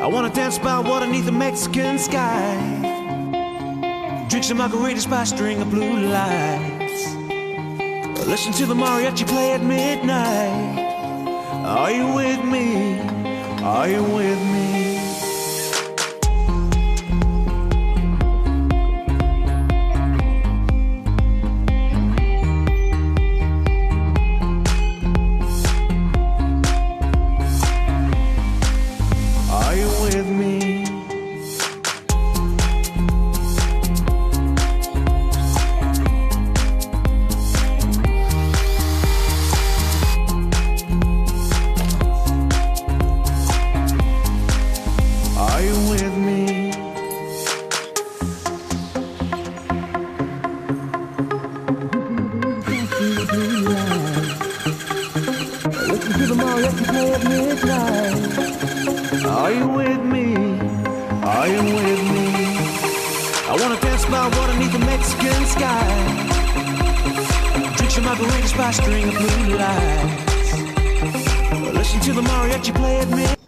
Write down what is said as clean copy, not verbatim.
I wanna dance by water beneath the Mexican sky. Drink some margaritas by a string of blue lights. Listen to the mariachi play at midnight. Are you with me? Are you with me? Are you with me? Are you with me? I wanna dance by water beneath the Mexican sky. Drink some margaritas by a string of blue lights. Listen to the mariachi play at midnight.